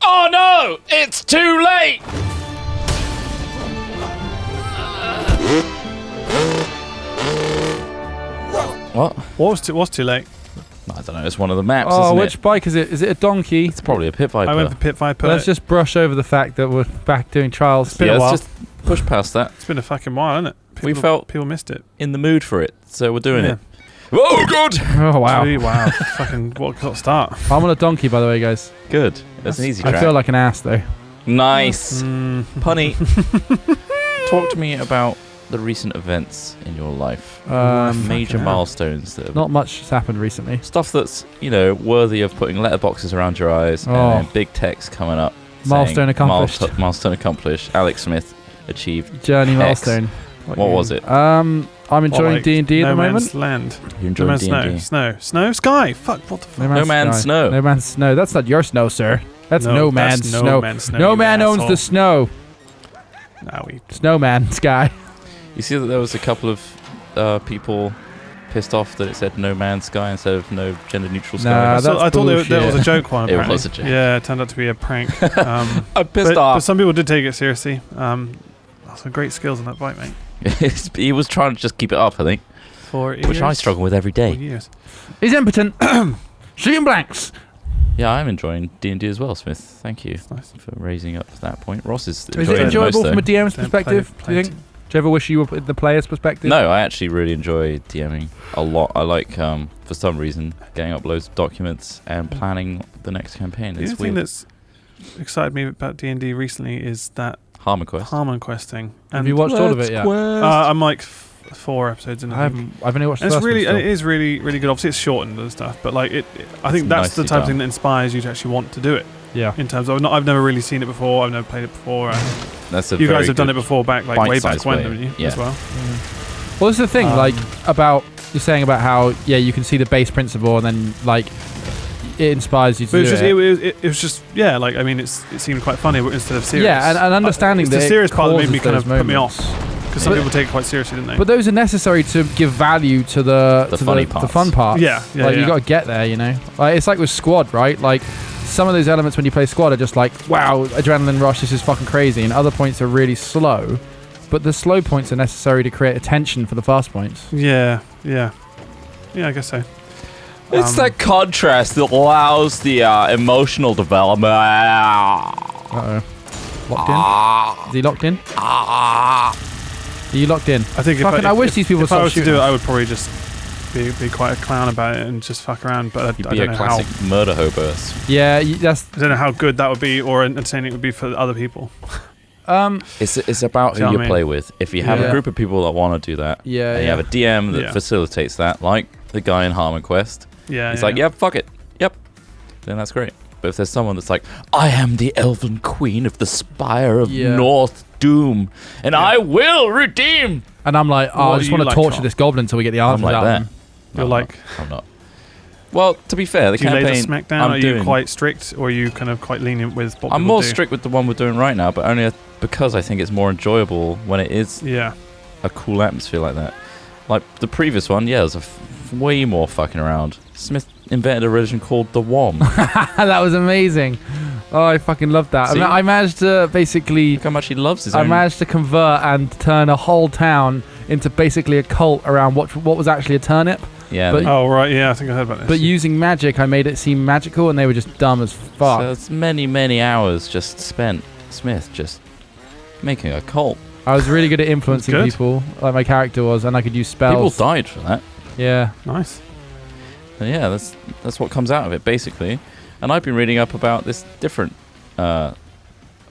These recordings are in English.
Oh no! It's too late! What? What's too late? I don't know. It's one of the maps. Oh, isn't which bike is it? Is it a donkey? It's probably a pit viper. I went for Pit Viper. Let's just brush over the fact that we're back doing trials. It's been a while. Let's just push past that. It's been a fucking while, hasn't it? We felt people missed it. in the mood for it, so we're doing Yeah. it. Oh, good! Oh wow! Gee, wow. Fucking what sort of start? I'm on a donkey, by the way, guys. Good. That's an easy I track. feel like an ass though. Nice. Mm. Punny. Talk to me about the recent events in your life. Major fucking hell. milestones that have Not much has happened recently. stuff that's, worthy of putting letterboxes around your eyes Oh. and then big text coming up. Milestone saying, accomplished. Milestone accomplished. Alex Smith achieved. Journey X. milestone. What was it? I'm enjoying like D&D at No the moment. Man's Land. You No enjoyed Man's D&D? Snow. Sky. Fuck. What the fuck? No Man's Sky. Snow. No Man's Snow. That's not your snow, sir. That's no man's that's snow. No Man's Snow. No you man owns the asshole. snow. Nah, we. Snowman. Sky. You see that there was a couple of people pissed off that it said No Man's Sky instead of No Gender Neutral Sky. Nah, I thought that bullshit. was a joke one. It Apparently. was a joke. Yeah, it turned out to be a prank. I'm pissed but off. some people did take it seriously. Some great skills on that bike, mate. He was trying to just keep it up, I think, which I struggle with every 4 day. years. He's impotent. Shooting blanks. Yeah, I'm enjoying D&D as well, Smith. Thank you Nice. for raising up that point. Ross is Is it enjoying it enjoyable most, from a though. DM's Don't perspective? play do you think? Do you ever wish you were in the player's perspective? No, I actually really enjoy DMing a lot. I like, for some reason, getting up loads of documents and planning the next campaign. The It's only thing weird. that's excited me about D&D recently is that Harmon Quest. Harmon Quest thing. Have you watched all of it yet? I'm like 4 episodes in. I've only watched the And it's first really, one and still. it is really, really good. Obviously, it's shortened and stuff, but like I think It's that's the nicely type of done. thing that inspires you to actually want to do it. Yeah. In terms of, I've never really seen it before. I've never played it before. That's a You very guys have done it good before, way back bite-sized when, way. haven't you? Yeah. As well. Well, this is the thing, Um, like, about, you're saying about how, you can see the base principle and then, like, it inspires you to But do it was just, yeah. Like, I mean, it seemed quite funny instead of serious. Yeah, and understanding it's that the it serious part that made me causes kind of those put me off moments. because some But- people take it quite seriously, didn't they? But those are necessary to give value to the funny the parts. fun parts. Yeah, like yeah. you got to get there, Like it's like with squad, right? Like some of those elements when you play squad are just like, wow, adrenaline rush, this is fucking crazy, and other points are really slow. But the slow points are necessary to create attention for the fast points. yeah, I guess so. It's that contrast that allows the emotional development. Uh-oh. Locked in? Is he locked in? Are you locked in? I think Fucking, I wish these people if I stopped was to shooting. do it, I would probably just be quite a clown about it and just fuck around. But You'd I be don't a know classic how. murder hobos. Yeah, that's... I don't know how good that would be or entertaining it would be for other people. It's about Do you know who you what I mean? play with. If you have Yeah. a group of people that want to do that, Yeah, and you yeah. have a DM that Yeah. facilitates that, like the guy in Harmon Quest, Yeah, he's like, "Yep, fuck it, yep," then that's great. But if there's someone that's like, "I am the Elven Queen of the Spire of Yeah. North Doom, and I will redeem," And I'm like, What I do just you want to like, torture Carl? this goblin until we get the I'm answers like out that. of him. You're I'm like, not. I'm not. Well, to be fair, the do you lay campaign the smack down? I'm Are doing, you quite strict, or are you kind of quite lenient with what I'm people more do? strict with the one we're doing right now, but only because I think it's more enjoyable when it is Yeah, a cool atmosphere like that. Like the previous one, yeah, there's way more fucking around. Smith invented a religion called the WOM. That was amazing. Oh, I fucking loved that. See? I managed to basically... Look how much he loves his I own. managed to convert and turn a whole town into basically a cult around what was actually a turnip. Yeah, but- Oh right, yeah, I think I heard about this. But using magic, I made it seem magical, and they were just dumb as fuck. so it's many, many hours just spent Smith just making a cult. I was really good at influencing Good. people, like my character was, and I could use People spells. died for that. Yeah. Nice. And yeah, that's what comes out of it basically. And I've been reading up about this different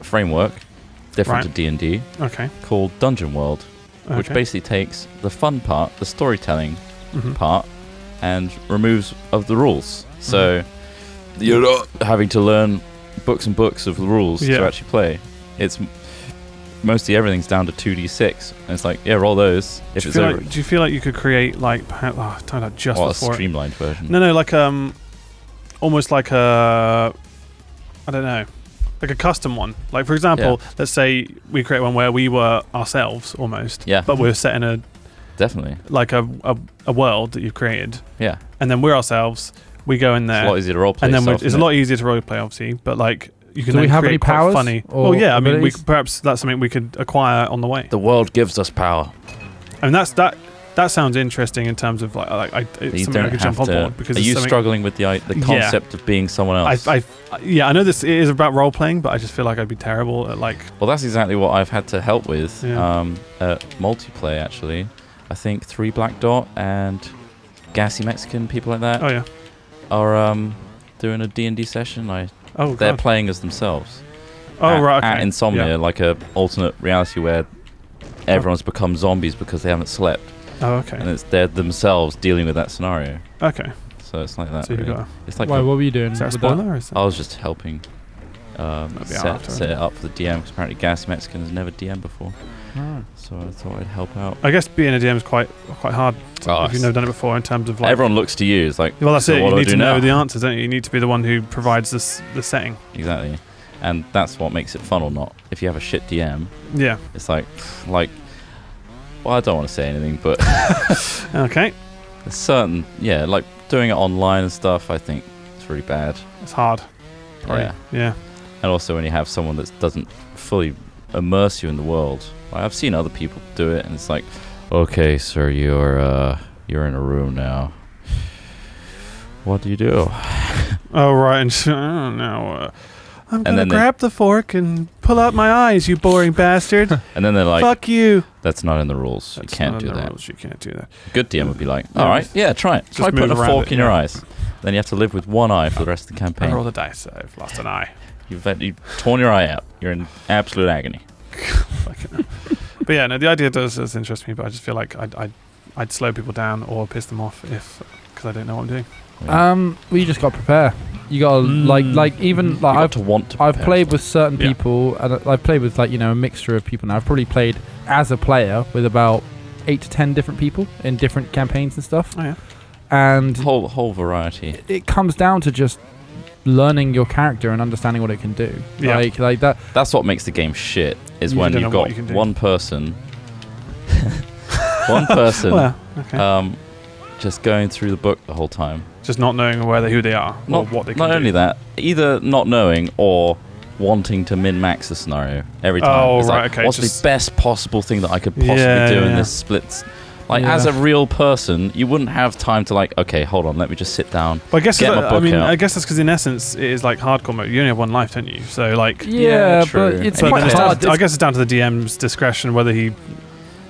framework, different Right. to D&D, Okay. called Dungeon World, which Okay. basically takes the fun part, the storytelling Mhm. part, and removes of the rules. So you're not having to learn books and books of the rules Yeah. to actually play. It's mostly everything's down to 2d6, and it's like, yeah, roll those if Do it's you, feel over. like, do you feel like you could create like perhaps, time out just Or a before it. streamlined version. No, like almost like a, I don't know, like a custom one. Like for example, let's say we create one where we were ourselves almost. Yeah. But we're set in a Definitely. like a world that you've created, Yeah. and then we're ourselves. We go in It's a there, lot easier to roleplay and then stuff, it's a isn't lot it? easier to roleplay, obviously. But like you can Do we then have create any quite powers funny. or Well, yeah, I mean, abilities? perhaps that's something we could acquire on the way. The world gives us power. I mean, that sounds interesting in terms of it's You something I don't could have jump on to. board because Are it's you something- struggling with the concept of being someone else? I know this is about role playing, but I just feel like I'd be terrible at like. Well, that's exactly what I've had to help with. Yeah. At multiplayer, actually. I think 3 Black Dot and Gassy Mexican, people like that, Oh yeah. are doing a D&D session. They're God. playing as themselves. Oh right. Okay. At Insomnia, Yeah. like a alternate reality where everyone's become zombies because they haven't slept. Oh okay. And they're themselves dealing with that scenario. Okay. So it's like that, So you really. got. It's like Why, what were you doing? Is that a with that? spoiler? Or is that? I was just helping be set after. it up for the DM, because apparently Gassy Mexican has never DM'd before. Oh. So I thought I'd help out. I guess being a DM is quite hard Oh, if you've never done it before in terms of like. Everyone looks to you. It's like, Well, that's so it. what You do I need do to know now? the answers, don't you? You need to be the one who provides the setting. Exactly. And that's what makes it fun or not. If you have a shit DM, Yeah. it's like, well, I don't want to say anything, but Okay. there's certain, like doing it online and stuff, I think it's really bad. It's hard. Yeah. Yeah. And also when you have someone that doesn't fully immerse you in the world. Like, I've seen other people do it, and it's like, okay, sir, you're in a room now. What do you do? Oh right. And oh no. I'm then gonna they- grab the fork and pull out my eyes, you boring bastard. And then they're like, Fuck you. that's not in the rules. That's you can't not in do the that. rules. You can't do that. Good DM would be like, Yeah, all right, yeah, try it. just Try putting move a around fork it, in your yeah. eyes. Then you have to live with one eye for the rest of the I campaign. roll the dice. I've lost an eye. You've torn your eye out. You're in absolute agony. Fucking hell. But yeah, no, the idea does interest me, but I just feel like I'd slow people down or piss them off because I don't know what I'm doing. Well, you just got to prepare. You got to like even You like got to want to I've prepare played stuff. with certain Yeah. people, and I've played with a mixture of people now. I've probably played as a player with about 8 to 10 different people in different campaigns and stuff. Oh yeah. And whole variety. it comes down to just learning your character and understanding what it can do. Yeah. Like that. That's what makes the game shit. Is You when don't you've know what got you can do. one person, one person, Well, okay. just going through the book the whole time. Just not knowing who they are or Not what they can Not do. only that, either not knowing or wanting to min-max the scenario every time. Oh, It's right, like, okay, what's just- the best possible thing that I could possibly Yeah, do in yeah. this splits? Like, Yeah. as a real person, you wouldn't have time to okay, hold on, let me just sit down. But I guess Get my book out. I guess that's because in essence it is like hardcore mode. You only have one life, don't you? So like. Yeah, true. but it's So quite then it's hard. down, I guess it's down to the DM's discretion whether he, But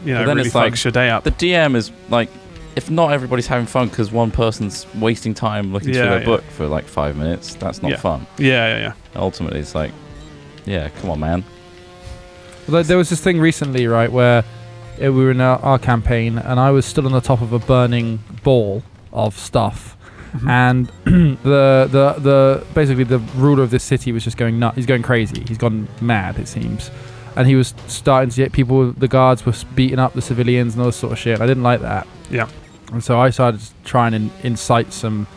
then really it's fucks like your day up. The DM is like, if not everybody's having fun because one person's wasting time looking through Yeah, their yeah. book for 5 minutes, that's not Yeah. fun. Yeah. Ultimately, it's like, yeah, come on, man. Like, there was this thing recently, right, where we were in our campaign, and I was stood on the top of a burning ball of stuff, Mhm. and the basically the ruler of this city was just going nuts. He's going crazy. He's gone mad, it seems, and he was starting to get people. The guards were beating up the civilians and all this sort of shit. I didn't like that. Yeah. And so I started to try and incite some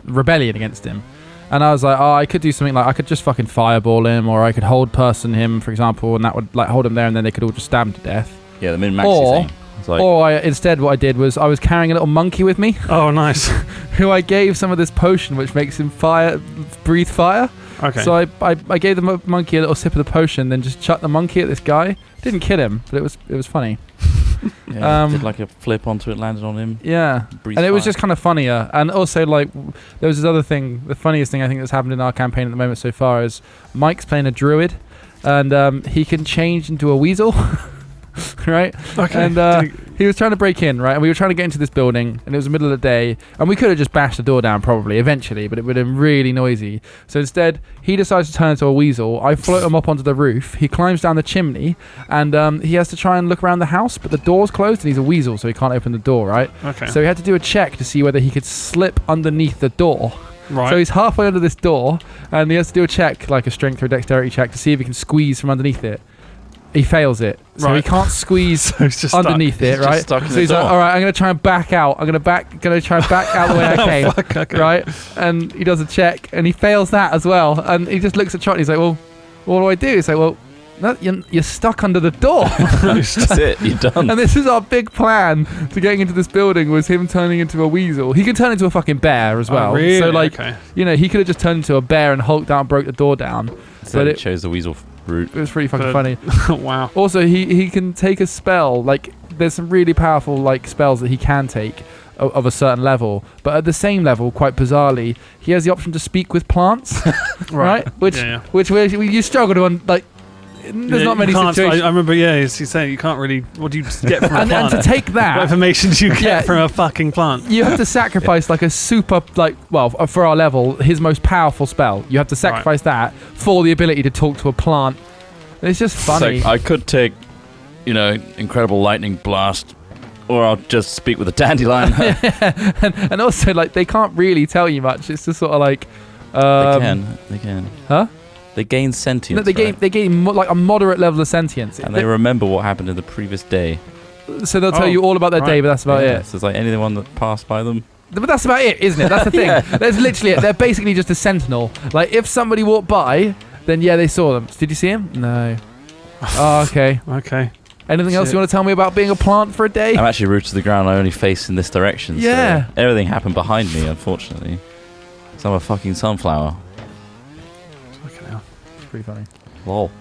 rebellion against him. And I was like, I could do something like I could just fucking fireball him, or I could hold person him, for example, and that would hold him there, and then they could all just stab him to death. Yeah, the min-maxy Or- thing. It's like, Or instead, what I did was I was carrying a little monkey with me, Oh, nice. who I gave some of this potion, which makes him breathe fire. Okay. So I gave the monkey a little sip of the potion, then just chucked the monkey at this guy. Didn't kill him, but it was funny. yeah, did a flip onto it, landed on him. Yeah. breathed And it was fire. just kind of funnier. And also, there was this other thing. The funniest thing I think that's happened in our campaign at the moment so far is Mike's playing a druid, and he can change into a weasel. Right? Okay. And he was trying to break in, right? And we were trying to get into this building, and it was the middle of the day, and we could have just bashed the door down probably eventually, but it would have been really noisy. So instead, he decides to turn into a weasel. I float him up onto the roof. He climbs down the chimney, and he has to try and look around the house, but the door's closed, and he's a weasel, so he can't open the door, right? Okay. So he had to do a check to see whether he could slip underneath the door. right. So he's halfway under this door, and he has to do a check, like a strength or dexterity check, to see if he can squeeze from underneath it. He fails it, so he Right. can't squeeze So he's just underneath it, He's just right? stuck in So the he's like, door. all right, I'm gonna try and back out. I'm gonna try and back out the way I came, Fuck, okay. right? And he does a check, and he fails that as well. And he just looks at Trot, and he's like, well, what do I do? He's like, well, No, you're stuck under the door. That's it. You're done. And this is our big plan to getting into this building, was him turning into a weasel. He could turn into a fucking bear as well. Oh, really? So like, Okay. he could have just turned into a bear and hulked out and broke the door down. So but it chose the weasel route. It was pretty fucking funny. Wow. Also, he can take a spell. Like, there's some really powerful like spells that he can take of a certain level, but at the same level, quite bizarrely, he has the option to speak with plants, right? Which you struggle to like. There's not many situations. I remember, he's saying you can't really. What do you get from a plant? And to take that, what information do you get from a fucking plant? You have to sacrifice like a super, for our level, his most powerful spell. You have to sacrifice that for the ability to talk to a plant. And it's just funny. So I could take, incredible lightning blast, or I'll just speak with a dandelion. and also, like, they can't really tell you much. It's just sort of like. They can. Huh? They gain sentience. No, they gain like a moderate level of sentience, and they remember what happened in the previous day. So they'll tell you all about their day, but that's about it. So it's like anyone that passed by them. But that's about it, isn't it? That's the thing. That's literally it. They're basically just a sentinel. Like, if somebody walked by, then they saw them. Did you see him? No. Oh, okay. Okay. Anything else you want to tell me about being a plant for a day? I'm actually rooted to the ground. I only face in this direction. Yeah. So everything happened behind me, unfortunately. So I'm a fucking sunflower. Pretty funny. Lol.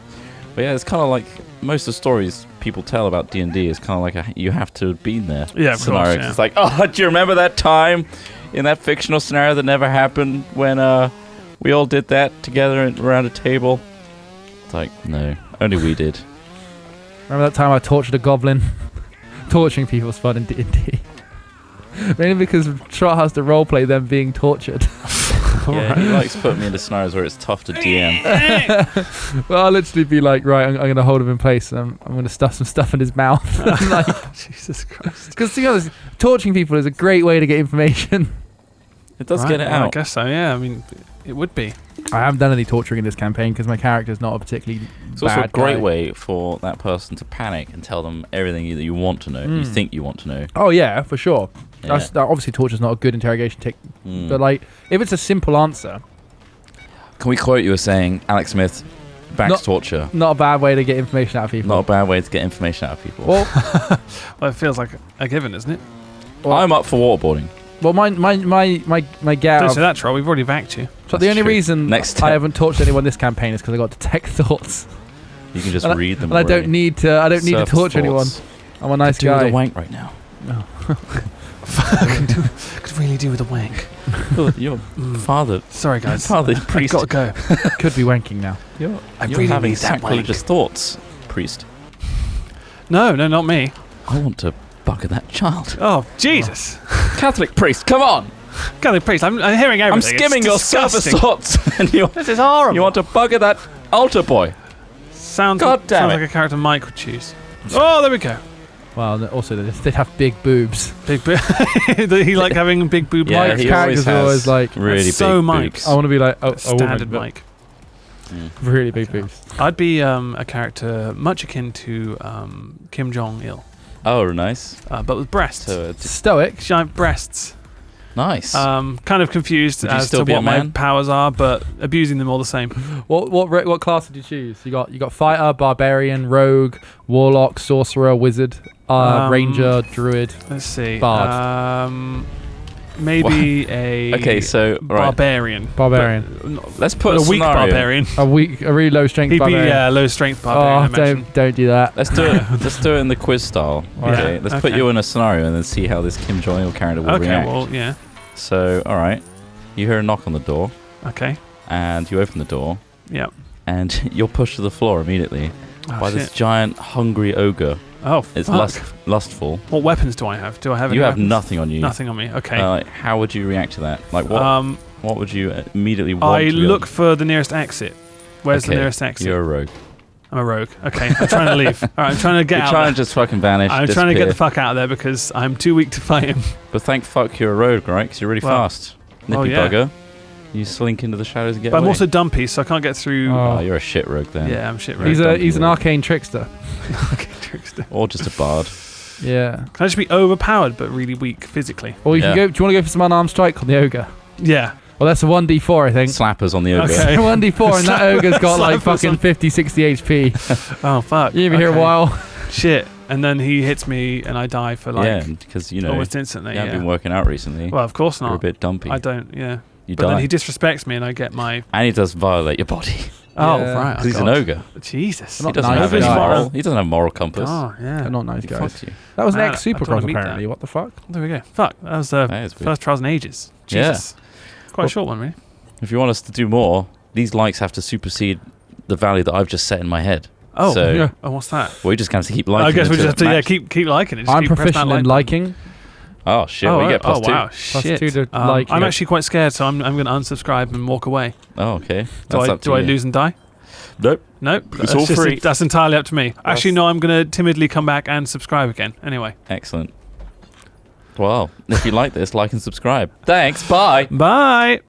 But yeah, it's kind of like most of the stories people tell about D&D is kind of like you have to have been there. Yeah, of scenario. course. Yeah. It's like, do you remember that time in that fictional scenario that never happened when we all did that together around a table? It's like, no, only we did. Remember that time I tortured a goblin? Torturing people is fun in D&D. Mainly because Trot has to roleplay them being tortured. Yeah, he likes putting me into scenarios where it's tough to DM. Well, I'll literally be like, right, I'm going to hold him in place and I'm going to stuff some stuff in his mouth. Jesus Christ. Because to be honest, torturing people is a great way to get information. It does get it out. I guess so, yeah. I mean, it would be. I haven't done any torturing in this campaign because my character's not a particularly It's also a bad great guy. way for that person to panic and tell them everything that you want to know, you think you want to know. Oh, yeah, for sure. Yeah. Obviously, torture's not a good interrogation technique. But, like, if it's a simple answer... Can we quote you as saying, Alex Smith backs torture? Not a bad way to get information out of people. Not a bad way to get information out of people. Well, Well, it feels like a given, isn't it? I'm up for waterboarding. well, my get Don't out say that, Troll. We've already backed you. So the only true. reason Next step. I haven't tortured anyone this campaign is because I got detect thoughts. You can just And read them. And I don't need to. I don't need to Surface torture anyone. thoughts. I'm a nice Could do with guy. a wank right now. Could really do with a wank. Your father, Sorry, guys. father, I've priest. got to go. Could be wanking now. You're really having need that sacrilegious thoughts, priest. No, not me. I want to bugger that child. Oh, Jesus. Catholic priest, come on! Catholic priest, I'm hearing I'm everything. skimming your It's surface disgusting. thoughts, and you This is horrible. want to bugger that altar boy. Sounds God damn like it. a character Mike would choose. Oh, there we go. Well, also they'd have big boobs. Big boob. He like having big boob Yeah, Mike's he characters always are has always like really big so Mike. boobs. I want to be like a standard woman, Mike. but really big boobs. I'd be a character much akin to Kim Jong-il, Oh, nice. but with breasts. So it's Stoic. Giant breasts. nice. Kind of confused Would you as still to be a what my man? powers are, but abusing them all the same. What class did you choose? You got fighter, barbarian, rogue, warlock, sorcerer, wizard, ranger, druid. Let's see. Bard. Maybe a Okay, so, right. barbarian. Barbarian. But Let's put a a weak scenario. barbarian. A really low strength He'd be barbarian. low strength barbarian. I Oh, imagine. don't do that. Let's do it. Let's do it in the quiz style. Okay. Yeah, Let's put okay. you in a scenario and then see how this Kim Jong-il character will Okay, react. well, yeah. So, all right. You hear a knock on the door, Okay. and you open the door, Yeah. and you're pushed to the floor immediately Oh, by shit. this giant hungry ogre. Oh, It's fuck. lustful. What weapons do I have? Do I have any You have weapons? nothing on you. Nothing on me. Okay. How would you react to that? Like what? What would you immediately want? I to be look able- for the nearest exit. Where's the Okay, nearest exit? You're a rogue. I'm a rogue. Okay, I'm trying to leave. All right, I'm trying to get You're out. trying There. to just fucking vanish. I'm trying to get the disappear. fuck out of there because I'm too weak to fight him. But thank fuck you're a rogue, right? Because you're really Well, fast. Nippy yeah. bugger. You slink into the shadows and get But I'm away. also dumpy, so I can't get through. Oh. Oh, you're a shit rogue then. Yeah, I'm shit Very rogue. dumpy He's an rogue. arcane trickster. Okay, trickster. Or just a bard. Yeah. Can I just be overpowered but really weak physically? Or you can Yeah. go. Do you want to go for some unarmed strike on the ogre? Yeah. Well, that's a 1d4, I think. Slappers on the ogre. Okay. 1d4, and that ogre's got like Slap us fucking on- 50, 60 HP. Oh fuck! You been here a Okay. while? Shit. And then he hits me, and I die for like Yeah, because you know almost instantly. you haven't Yeah. been working out recently. Well, of course You're a not. bit dumpy. I don't. Yeah. You But die. then he disrespects me, and I get my. And he does violate your body. Oh Yeah. right. Because he's an God. ogre. Jesus. They're He not doesn't nice have any guys. moral. He doesn't have moral compass. Oh yeah. They're not nice He guys. fucks you. That was an Man, I ex-Supercross, don't wanna meet apparently. that. What the fuck? There we go. Fuck. That was the That is weird. first trials in ages. Yeah. Jesus. Quite a short one, really. If you want us to do more, these likes have to supersede the value that I've just set in my head. Oh. So Yeah. Oh, what's that? we just have to keep liking. I guess we until just it have to matches. keep liking it. Just I'm keep pressing that proficient in like button. liking. Oh shit! we get plus 2. wow, Plus shit. 2 to like I'm it. actually quite scared, so I'm going to unsubscribe and walk away. Oh okay. Do That's up to I you. lose and die? Nope. Nope. It's all free. That's entirely up to me. Actually, no. I'm going to timidly come back and subscribe again. Anyway. Excellent. Well, if you like this, like and subscribe. Thanks. Bye. Bye.